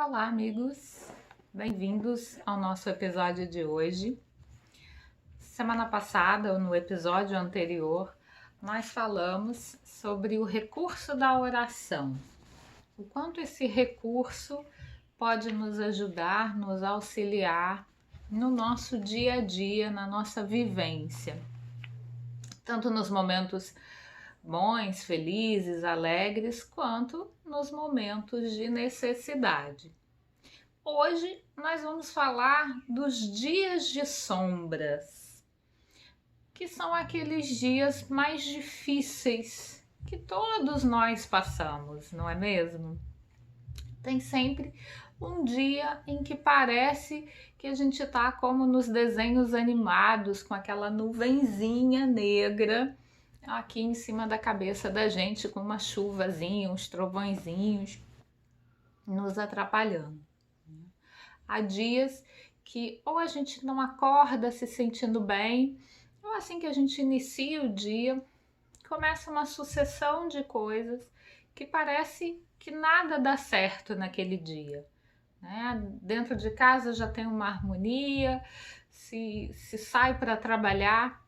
Olá, amigos! Bem-vindos ao nosso episódio de hoje. Semana passada, ou no episódio anterior, nós falamos sobre o recurso da oração. O quanto esse recurso pode nos ajudar, nos auxiliar no nosso dia a dia, na nossa vivência. Tanto nos momentos bons, felizes, alegres, quanto nos momentos de necessidade. Hoje nós vamos falar dos dias de sombras, que são aqueles dias mais difíceis que todos nós passamos, não é mesmo? Tem sempre um dia em que parece que a gente tá como nos desenhos animados, com aquela nuvenzinha negra aqui em cima da cabeça da gente, com uma chuvazinha, uns trovõezinhos nos atrapalhando. Há dias que ou a gente não acorda se sentindo bem, ou assim que a gente inicia o dia, começa uma sucessão de coisas que parece que nada dá certo naquele dia. Né? Dentro de casa já tem uma harmonia, se sai para trabalhar,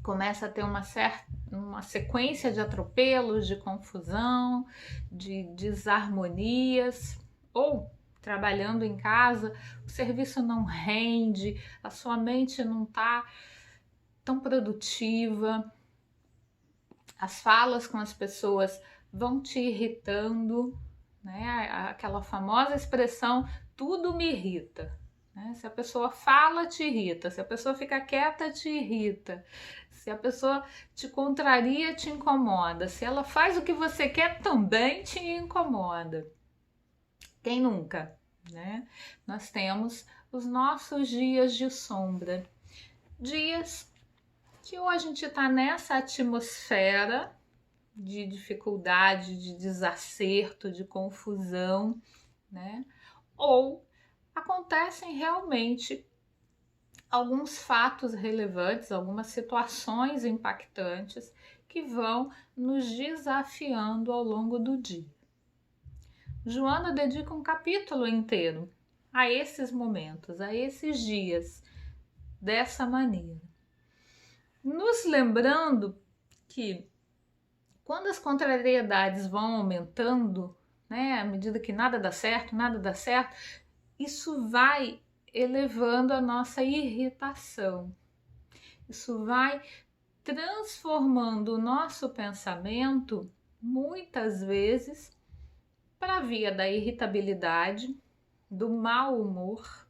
começa a ter uma sequência de atropelos, de confusão, de desarmonias, ou trabalhando em casa, o serviço não rende, a sua mente não está tão produtiva, as falas com as pessoas vão te irritando, né? Aquela famosa expressão, tudo me irrita. Né? Se a pessoa fala, te irrita, se a pessoa fica quieta, te irrita, se a pessoa te contraria, te incomoda, se ela faz o que você quer, também te incomoda. Quem nunca, né? Nós temos os nossos dias de sombra, dias que ou a gente está nessa atmosfera de dificuldade, de desacerto, de confusão, né? Ou acontecem realmente alguns fatos relevantes, algumas situações impactantes que vão nos desafiando ao longo do dia. Joana dedica um capítulo inteiro a esses momentos, a esses dias, dessa maneira. Nos lembrando que quando as contrariedades vão aumentando, né, à medida que nada dá certo, isso vai elevando a nossa irritação. Isso vai transformando o nosso pensamento, muitas vezes, para a via da irritabilidade, do mau humor,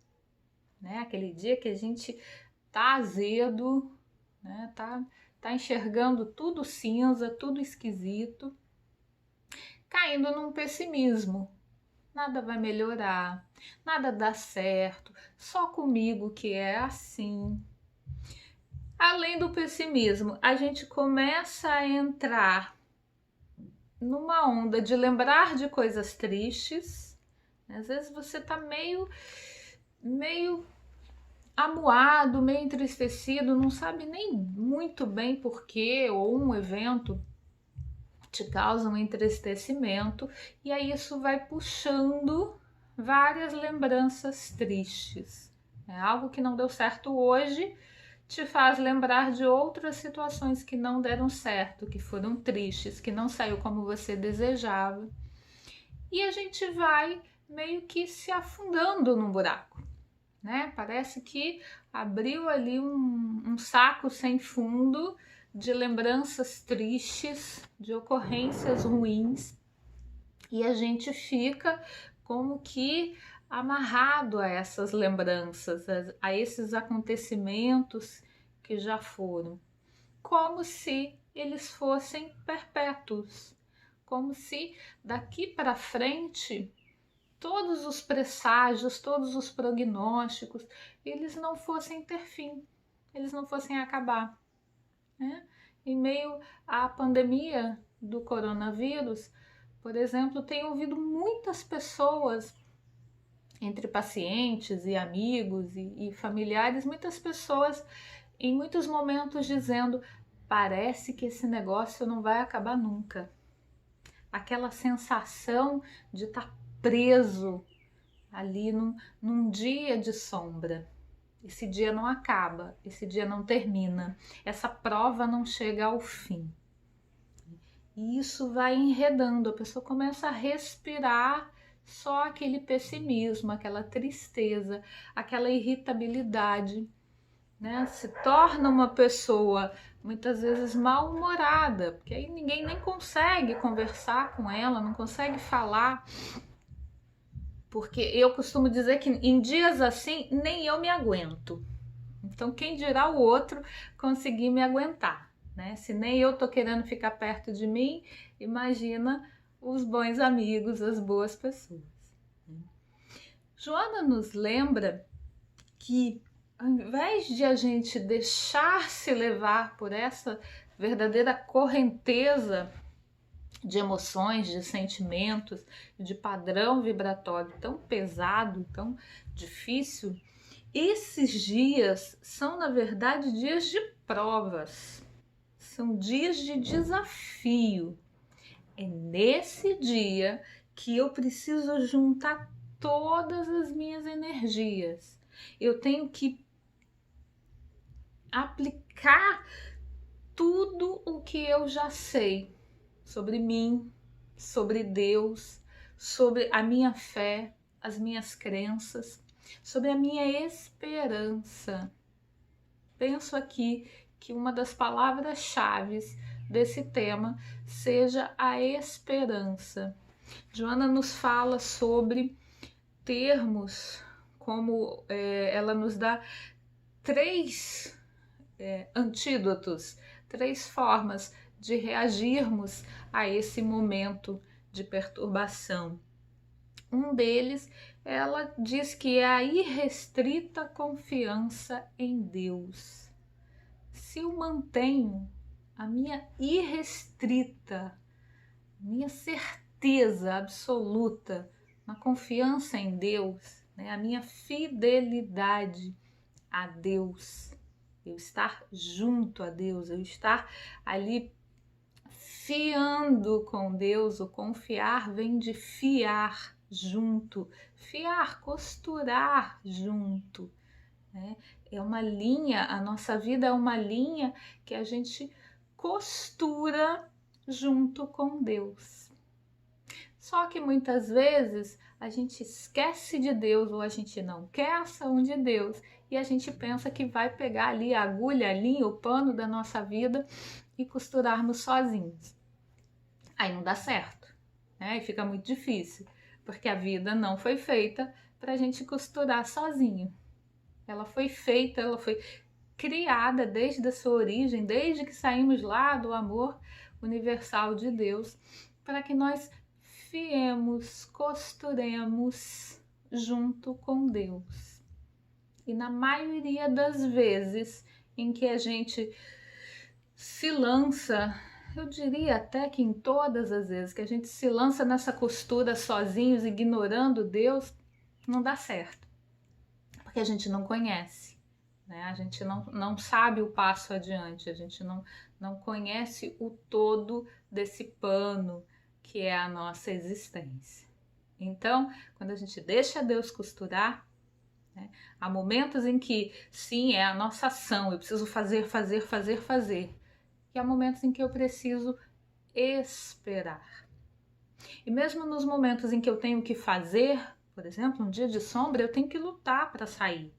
né? Aquele dia que a gente tá azedo, né? Tá enxergando tudo cinza, tudo esquisito, caindo num pessimismo. Nada vai melhorar, nada dá certo, só comigo que é assim. Além do pessimismo, a gente começa a entrar numa onda de lembrar de coisas tristes. Às vezes você tá meio amuado, meio entristecido, não sabe nem muito bem porquê, ou um evento te causa um entristecimento, e aí isso vai puxando várias lembranças tristes. É algo que não deu certo hoje, te faz lembrar de outras situações que não deram certo, que foram tristes, que não saiu como você desejava. E a gente vai meio que se afundando num buraco, né? Parece que abriu ali um saco sem fundo de lembranças tristes, de ocorrências ruins, e a gente fica como que amarrado a essas lembranças, a esses acontecimentos que já foram, como se eles fossem perpétuos, como se daqui para frente todos os presságios, todos os prognósticos, eles não fossem ter fim, eles não fossem acabar, né? Em meio à pandemia do coronavírus, por exemplo, tenho ouvido muitas pessoas, entre pacientes e amigos e familiares, muitas pessoas em muitos momentos dizendo: parece que esse negócio não vai acabar nunca. Aquela sensação de estar preso ali num dia de sombra. Esse dia não acaba, esse dia não termina, essa prova não chega ao fim. E isso vai enredando, a pessoa começa a respirar só aquele pessimismo, aquela tristeza, aquela irritabilidade, né? Se torna uma pessoa muitas vezes mal-humorada, porque aí ninguém nem consegue conversar com ela, não consegue falar. Porque eu costumo dizer que em dias assim nem eu me aguento. Então quem dirá o outro conseguir me aguentar, né? Se nem eu tô querendo ficar perto de mim, imagina os bons amigos, as boas pessoas. Joana nos lembra que ao invés de a gente deixar se levar por essa verdadeira correnteza de emoções, de sentimentos, de padrão vibratório tão pesado, tão difícil, esses dias são, na verdade, dias de provas, são dias de desafio. É nesse dia que eu preciso juntar todas as minhas energias. Eu tenho que aplicar tudo o que eu já sei sobre mim, sobre Deus, sobre a minha fé, as minhas crenças, sobre a minha esperança. Penso aqui que uma das palavras-chave desse tema seja a esperança. Joana nos fala sobre termos, como ela nos dá três antídotos, três formas de reagirmos a esse momento de perturbação. Um deles, ela diz que é a irrestrita confiança em Deus. Se eu mantenho a minha irrestrita, minha certeza absoluta na confiança em Deus, né, a minha fidelidade a Deus, eu estar junto a Deus, eu estar ali fiando com Deus. O confiar vem de fiar junto, fiar, costurar junto, né? É uma linha, a nossa vida é uma linha que a gente costura junto com Deus. Só que muitas vezes a gente esquece de Deus, ou a gente não quer a ação de Deus, e a gente pensa que vai pegar ali a agulha, a linha, o pano da nossa vida e costurarmos sozinhos. Aí não dá certo, né? E fica muito difícil, porque a vida não foi feita para a gente costurar sozinho. Ela foi feita, ela foi criada desde a sua origem, desde que saímos lá do amor universal de Deus, para que nós fiemos, costuremos junto com Deus. E na maioria das vezes em que a gente se lança, eu diria até que em todas as vezes que a gente se lança nessa costura sozinhos, ignorando Deus, não dá certo, porque a gente não conhece, né? A gente não sabe o passo adiante, a gente não conhece o todo desse pano que é a nossa existência. Então, quando a gente deixa Deus costurar, né, há momentos em que, sim, é a nossa ação, eu preciso fazer, e há momentos em que eu preciso esperar. E mesmo nos momentos em que eu tenho que fazer, por exemplo, um dia de sombra, eu tenho que lutar para sair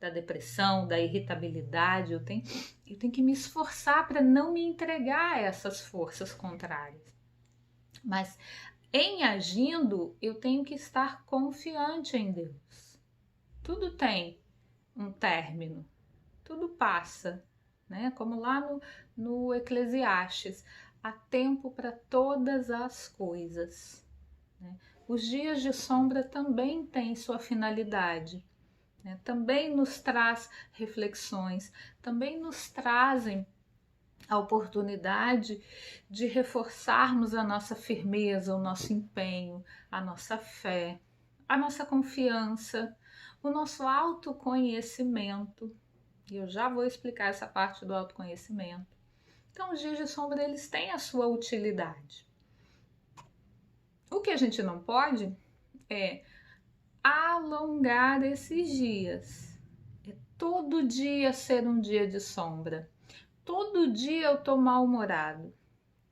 da depressão, da irritabilidade, eu tenho que me esforçar para não me entregar a essas forças contrárias. Mas em agindo, eu tenho que estar confiante em Deus. Tudo tem um término, tudo passa, né? Como lá no Eclesiastes, há tempo para todas as coisas, né? Os dias de sombra também têm sua finalidade, né? Também nos traz reflexões, também nos trazem a oportunidade de reforçarmos a nossa firmeza, o nosso empenho, a nossa fé, a nossa confiança, o nosso autoconhecimento. E eu já vou explicar essa parte do autoconhecimento. Então, os dias de sombra, eles têm a sua utilidade. O que a gente não pode é alongar esses dias. É todo dia ser um dia de sombra. Todo dia eu tô mal-humorado.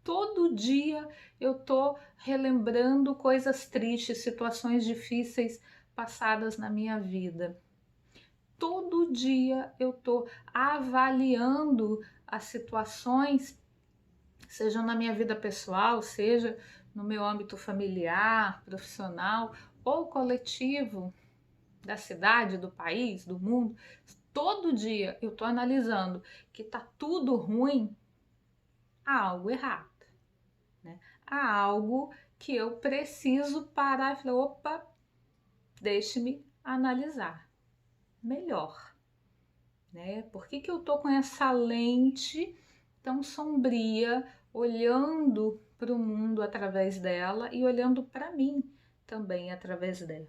Todo dia eu tô relembrando coisas tristes, situações difíceis passadas na minha vida. Todo dia eu tô avaliando as situações, seja na minha vida pessoal, seja no meu âmbito familiar, profissional ou coletivo, da cidade, do país, do mundo. Todo dia eu tô analisando que tá tudo ruim, há algo errado, né? Há algo que eu preciso parar e falar, opa, deixe-me analisar melhor, né? Por que que eu tô com essa lente tão sombria, olhando para o mundo através dela e olhando para mim também através dela?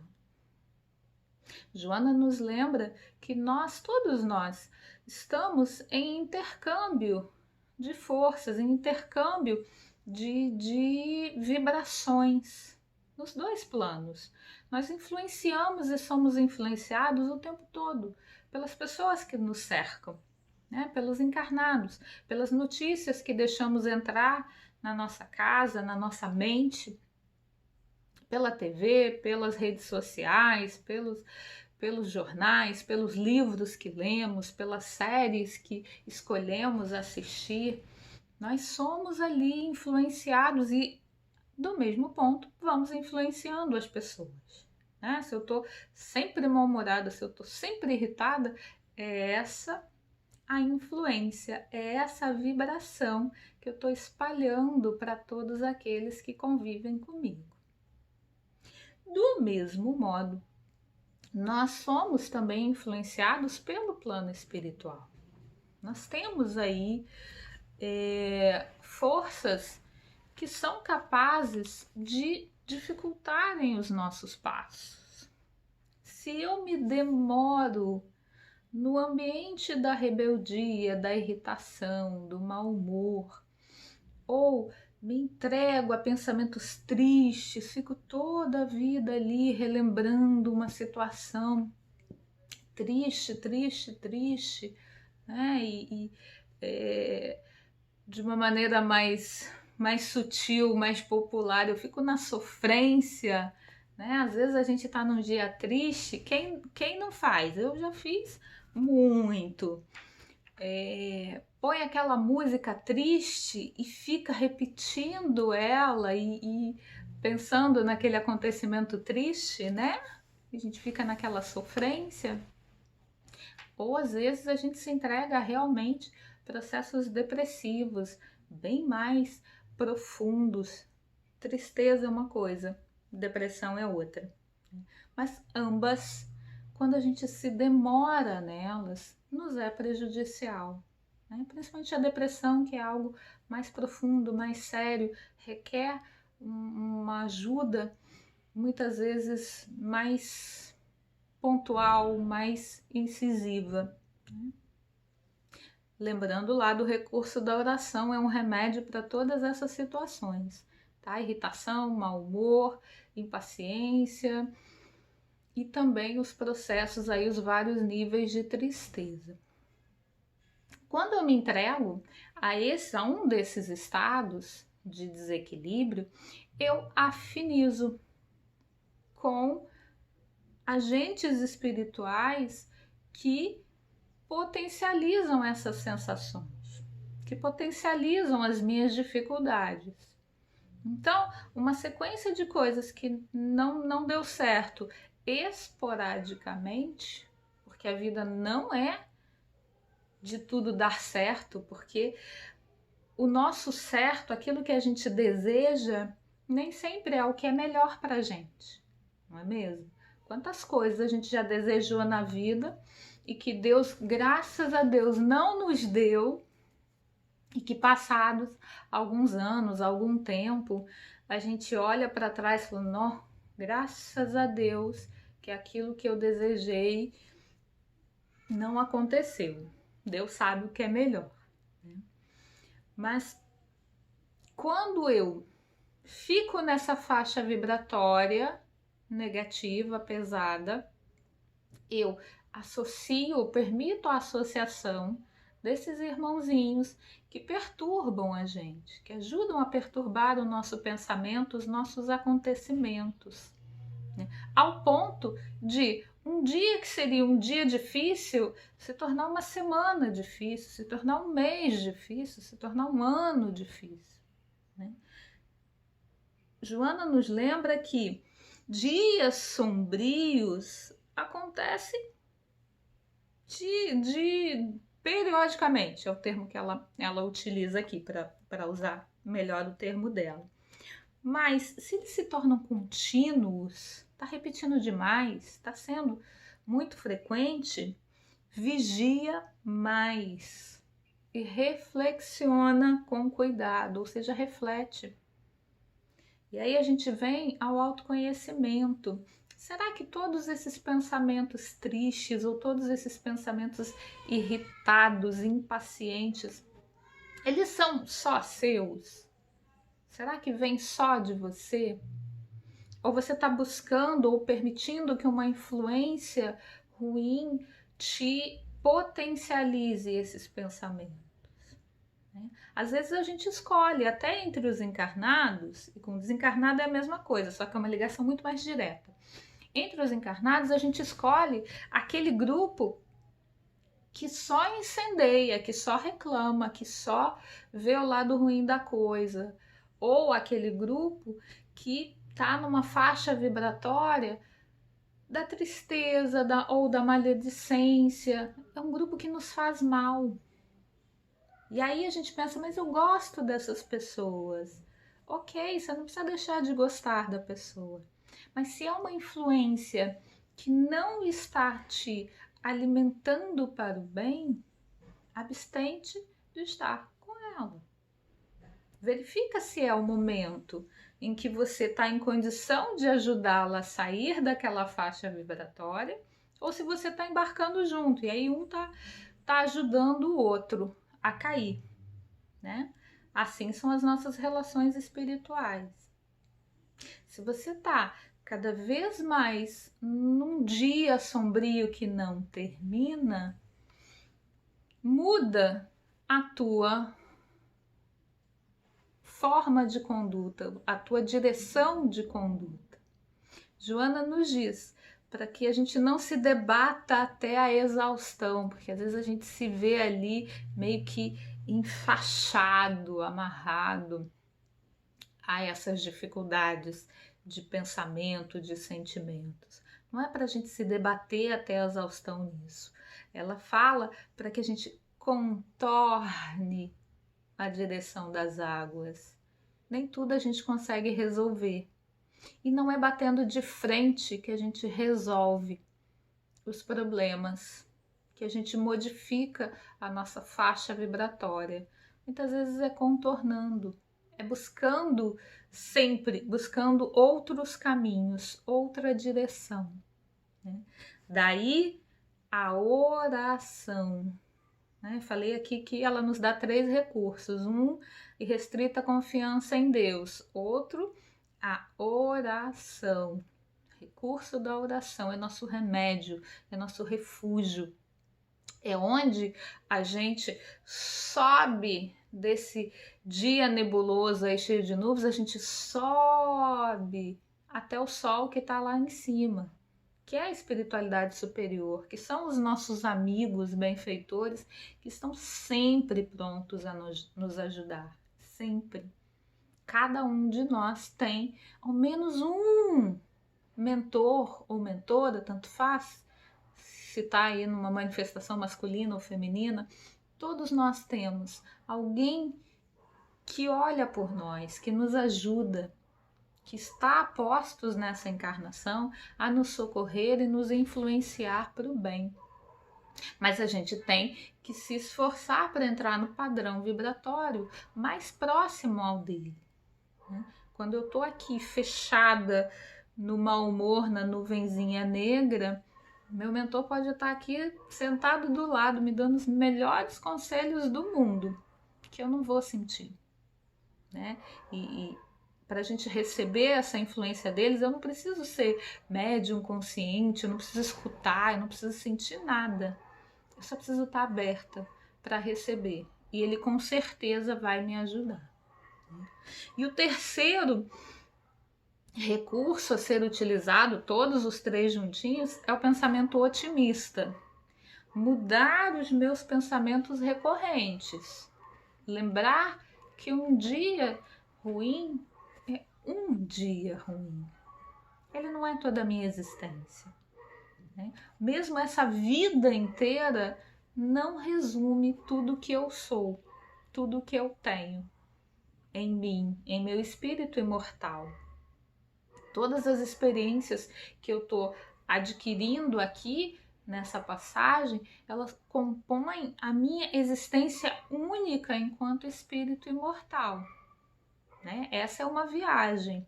Joana nos lembra que todos nós, estamos em intercâmbio de forças, em intercâmbio de vibrações nos dois planos. Nós influenciamos e somos influenciados o tempo todo pelas pessoas que nos cercam, né? Pelos encarnados, pelas notícias que deixamos entrar na nossa casa, na nossa mente, pela TV, pelas redes sociais, pelos jornais, pelos livros que lemos, pelas séries que escolhemos assistir. Nós somos ali influenciados e, do mesmo ponto, vamos influenciando as pessoas, né? Se eu estou sempre mal-humorada, se eu estou sempre irritada, é essa a influência, é essa vibração que eu estou espalhando para todos aqueles que convivem comigo. Do mesmo modo, nós somos também influenciados pelo plano espiritual. Nós temos aí forças que são capazes de dificultarem os nossos passos. Se eu me demoro no ambiente da rebeldia, da irritação, do mau humor, ou me entrego a pensamentos tristes, fico toda a vida ali relembrando uma situação triste, triste, triste, né? De uma maneira mais sutil, mais popular, eu fico na sofrência, né? Às vezes a gente tá num dia triste, quem não faz? Eu já fiz muito. Põe aquela música triste e fica repetindo ela e pensando naquele acontecimento triste, né? A gente fica naquela sofrência. Ou às vezes a gente se entrega a realmente processos depressivos, bem mais profundos. Tristeza é uma coisa, depressão é outra. Mas ambas, quando a gente se demora nelas, nos é prejudicial, né? Principalmente a depressão, que é algo mais profundo, mais sério, requer uma ajuda muitas vezes mais pontual, mais incisiva. Lembrando lá do recurso da oração, é um remédio para todas essas situações, tá? Irritação, mau humor, impaciência e também os processos aí, os vários níveis de tristeza. Quando eu me entrego a um desses estados de desequilíbrio, eu afinizo com agentes espirituais que potencializam essas sensações, que potencializam as minhas dificuldades. Então, uma sequência de coisas que não deu certo esporadicamente, porque a vida não é de tudo dar certo, porque o nosso certo, aquilo que a gente deseja, nem sempre é o que é melhor para a gente, não é mesmo? Quantas coisas a gente já desejou na vida e que Deus, graças a Deus, não nos deu, e que passados alguns anos, algum tempo, a gente olha para trás e fala, não, graças a Deus que aquilo que eu desejei não aconteceu. Deus sabe o que é melhor, né? Mas quando eu fico nessa faixa vibratória negativa, pesada, eu permito a associação desses irmãozinhos que perturbam a gente, que ajudam a perturbar o nosso pensamento, os nossos acontecimentos, né? Ao ponto de um dia que seria um dia difícil se tornar uma semana difícil, se tornar um mês difícil, se tornar um ano difícil, né? Joana nos lembra que dias sombrios acontecem periodicamente, é o termo que ela utiliza aqui para usar melhor o termo dela. Mas se eles se tornam contínuos, está repetindo demais, está sendo muito frequente, vigia mais e reflexiona com cuidado, ou seja, reflete. E aí a gente vem ao autoconhecimento. Será que todos esses pensamentos tristes ou todos esses pensamentos irritados, impacientes, eles são só seus? Será que vem só de você? Ou você está buscando ou permitindo que uma influência ruim te potencialize esses pensamentos? Às vezes a gente escolhe, até entre os encarnados, e com o desencarnado é a mesma coisa, só que é uma ligação muito mais direta. Entre os encarnados, a gente escolhe aquele grupo que só incendeia, que só reclama, que só vê o lado ruim da coisa. Ou aquele grupo que está numa faixa vibratória da tristeza ou da maledicência. É um grupo que nos faz mal. E aí a gente pensa, mas eu gosto dessas pessoas. Ok, você não precisa deixar de gostar da pessoa. Mas se é uma influência que não está te alimentando para o bem, abstente de estar com ela. Verifica se é o momento em que você está em condição de ajudá-la a sair daquela faixa vibratória ou se você está embarcando junto. E aí um tá ajudando o outro a cair, né? Assim são as nossas relações espirituais. Se você está cada vez mais num dia sombrio que não termina, muda a tua forma de conduta, a tua direção de conduta. Joana nos diz para que a gente não se debata até a exaustão, porque às vezes a gente se vê ali meio que enfaixado, amarrado a essas dificuldades de pensamento, de sentimentos. Não é para a gente se debater até a exaustão nisso. Ela fala para que a gente contorne a direção das águas. Nem tudo a gente consegue resolver. E não é batendo de frente que a gente resolve os problemas, que a gente modifica a nossa faixa vibratória. Muitas vezes é contornando, é buscando outros caminhos, outra direção, né? Daí a oração, né? Falei aqui que ela nos dá 3 recursos: um, irrestrita confiança em Deus; outro, a oração. Recurso da oração é nosso remédio, é nosso refúgio. É onde a gente sobe desse dia nebuloso aí cheio de nuvens, a gente sobe até o sol que está lá em cima, que é a espiritualidade superior, que são os nossos amigos benfeitores que estão sempre prontos a nos ajudar, sempre. Cada um de nós tem ao menos um mentor ou mentora, tanto faz, se está aí numa manifestação masculina ou feminina, todos nós temos alguém que olha por nós, que nos ajuda, que está a postos nessa encarnação a nos socorrer e nos influenciar para o bem. Mas a gente tem que se esforçar para entrar no padrão vibratório mais próximo ao dele, né? Quando eu estou aqui fechada no mau humor, na nuvenzinha negra, meu mentor pode estar aqui sentado do lado, me dando os melhores conselhos do mundo, que eu não vou sentir, né? E para a gente receber essa influência deles, eu não preciso ser médium consciente, eu não preciso escutar, eu não preciso sentir nada. Eu só preciso estar aberta para receber. E ele com certeza vai me ajudar. E o terceiro recurso a ser utilizado, todos os três juntinhos, é o pensamento otimista. Mudar os meus pensamentos recorrentes. Lembrar que um dia ruim é um dia ruim. Ele não é toda a minha existência. Né? Mesmo essa vida inteira não resume tudo que eu sou, tudo que eu tenho em mim, em meu espírito imortal. Todas as experiências que eu estou adquirindo aqui nessa passagem, elas compõem a minha existência única enquanto espírito imortal. Né? Essa é uma viagem.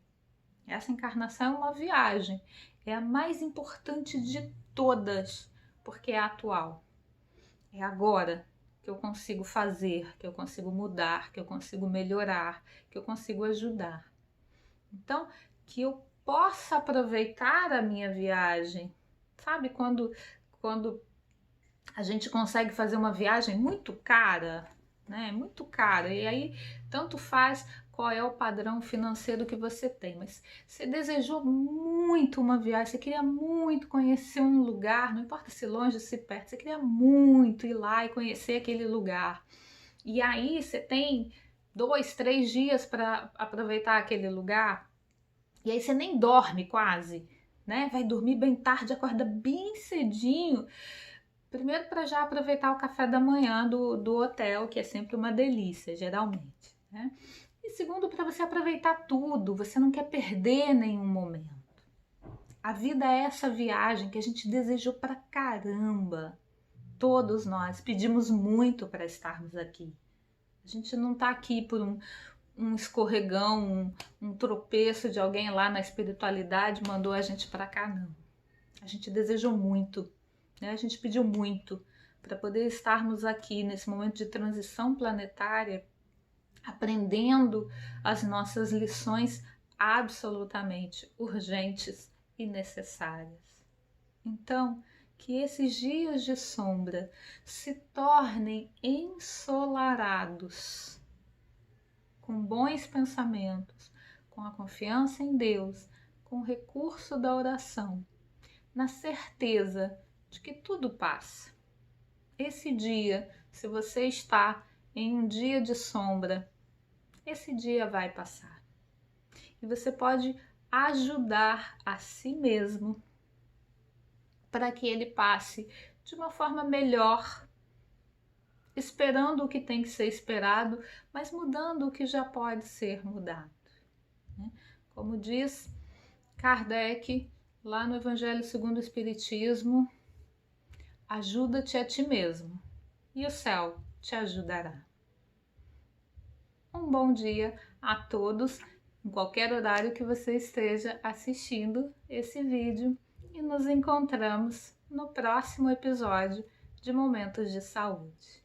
Essa encarnação é uma viagem. É a mais importante de todas, porque é atual. É agora que eu consigo fazer, que eu consigo mudar, que eu consigo melhorar, que eu consigo ajudar. Então, que eu possa aproveitar a minha viagem. Sabe quando a gente consegue fazer uma viagem muito cara, né? Muito cara, e aí tanto faz qual é o padrão financeiro que você tem, mas você desejou muito uma viagem, você queria muito conhecer um lugar, não importa se longe ou se perto, você queria muito ir lá e conhecer aquele lugar. E aí você tem 2, 3 dias para aproveitar aquele lugar, e aí você nem dorme quase, né? Vai dormir bem tarde, acorda bem cedinho. Primeiro, para já aproveitar o café da manhã do hotel, que é sempre uma delícia, geralmente. Né? E segundo, para você aproveitar tudo, você não quer perder nenhum momento. A vida é essa viagem que a gente desejou pra caramba. Todos nós pedimos muito para estarmos aqui. A gente não está aqui por um escorregão, um tropeço de alguém lá na espiritualidade mandou a gente para cá, não. A gente desejou muito. A gente pediu muito para poder estarmos aqui nesse momento de transição planetária, aprendendo as nossas lições absolutamente urgentes e necessárias. Então, que esses dias de sombra se tornem ensolarados, com bons pensamentos, com a confiança em Deus, com o recurso da oração, na certeza de que tudo passa. Esse dia, se você está em um dia de sombra, esse dia vai passar. E você pode ajudar a si mesmo para que ele passe de uma forma melhor, esperando o que tem que ser esperado, mas mudando o que já pode ser mudado. Como diz Kardec, lá no Evangelho segundo o Espiritismo, ajuda-te a ti mesmo e o céu te ajudará. Um bom dia a todos, em qualquer horário que você esteja assistindo esse vídeo, e nos encontramos no próximo episódio de Momentos de Saúde.